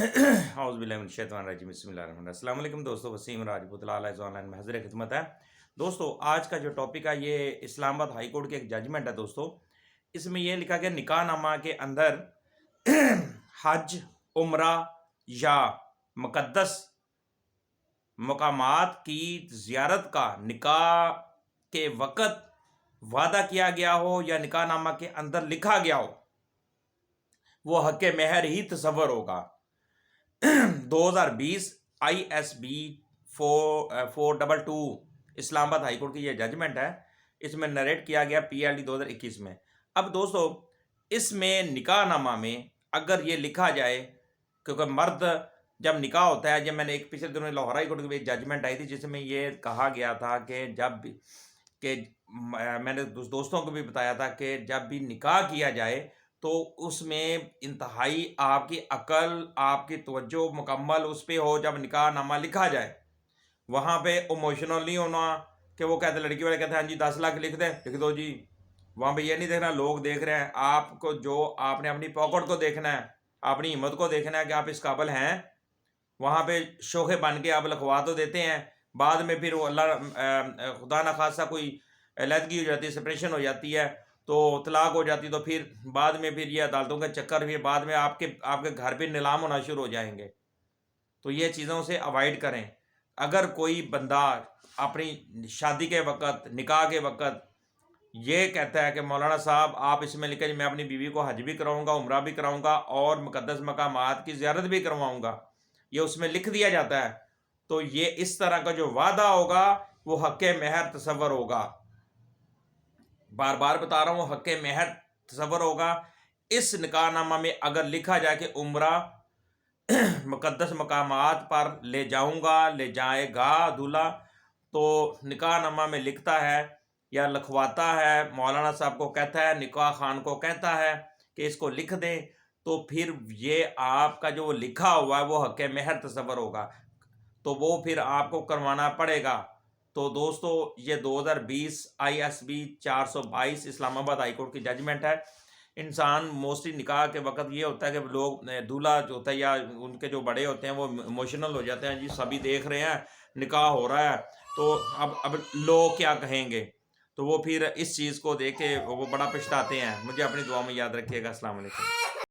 اعوذ باللہ من الشیطان الرجیم بسم اللہ الرحمن الرحیم۔ السلام علیکم دوستو، وسیم راجپوت لال آن لائن میں حاضر خدمت ہے۔ دوستو آج کا جو ٹاپک ہے یہ اسلام آباد ہائی کورٹ کی ایک ججمنٹ ہے دوستو۔ اس میں یہ لکھا گیا نکاح نامہ کے اندر حج، عمرہ یا مقدس مقامات کی زیارت کا نکاح کے وقت وعدہ کیا گیا ہو یا نکاح نامہ کے اندر لکھا گیا ہو، وہ حق مہر ہی تصور ہوگا۔ 2020 ISB 422 اسلام آباد ہائی کورٹ کی یہ ججمنٹ ہے۔ اس میں نریٹ کیا گیا PLD 2021 میں۔ اب دوستو اس میں نکاح نامہ میں اگر یہ لکھا جائے، کیونکہ مرد جب نکاح ہوتا ہے، جب میں نے ایک پچھلے دنوں لاہور ہائی کورٹ کی ججمنٹ آئی تھی جس میں یہ کہا گیا تھا کہ میں نے دوستوں کو بھی بتایا تھا کہ جب بھی نکاح کیا جائے تو اس میں انتہائی آپ کی عقل، آپ کی توجہ مکمل اس پہ ہو جب نکاح نامہ لکھا جائے۔ وہاں پہ ایموشنل نہیں ہونا کہ وہ کہتے لڑکی والے کہتے ہیں ہاں جی 10 لاکھ لکھ دیں، لکھ دو جی۔ وہاں پہ یہ نہیں دیکھنا لوگ دیکھ رہے ہیں آپ کو، جو آپ نے اپنی پاکٹ کو دیکھنا ہے، اپنی ہمت کو دیکھنا ہے کہ آپ اس قابل ہیں۔ وہاں پہ شوخے بن کے آپ لکھوا تو دیتے ہیں، بعد میں پھر وہ اللہ خدا نخواستہ کوئی علیحدگی ہو جاتی ہے، سپریشن ہو جاتی ہے، تو طلاق ہو جاتی، تو پھر بعد میں پھر یہ عدالتوں کے چکر بھی بعد میں آپ کے گھر پہ نیلام ہونا شروع ہو جائیں گے۔ تو یہ چیزوں سے اوائڈ کریں۔ اگر کوئی بندہ اپنی شادی کے وقت، نکاح کے وقت یہ کہتا ہے کہ مولانا صاحب آپ اس میں لکھیں میں اپنی بیوی کو حج بھی کراؤں گا، عمرہ بھی کراؤں گا اور مقدس مقامات کی زیارت بھی کرواؤں گا، یہ اس میں لکھ دیا جاتا ہے، تو یہ اس طرح کا جو وعدہ ہوگا وہ حق مہر تصور ہوگا۔ بار بار بتا رہا ہوں، حق مہر تصور ہوگا۔ اس نکاح نامہ میں اگر لکھا جائے کہ عمرہ مقدس مقامات پر لے جاؤں گا، لے جائے گا دولہا، تو نکاح نامہ میں لکھتا ہے یا لکھواتا ہے، مولانا صاحب کو کہتا ہے، نکاح خان کو کہتا ہے کہ اس کو لکھ دیں، تو پھر یہ آپ کا جو لکھا ہوا ہے وہ حق مہر تصور ہوگا، تو وہ پھر آپ کو کروانا پڑے گا۔ تو دوستو یہ 2020 ISB 422 اسلام آباد ہائی کورٹ کی ججمنٹ ہے۔ انسان موسٹلی نکاح کے وقت یہ ہوتا ہے کہ لوگ دولہا جو ہوتا ہے یا ان کے جو بڑے ہوتے ہیں وہ ایموشنل ہو جاتے ہیں، جی سبھی دیکھ رہے ہیں نکاح ہو رہا ہے، تو اب لوگ کیا کہیں گے، تو وہ پھر اس چیز کو دیکھ کے وہ بڑا پچھتاتے ہیں۔ مجھے اپنی دعا میں یاد رکھیے گا۔ السلام علیکم۔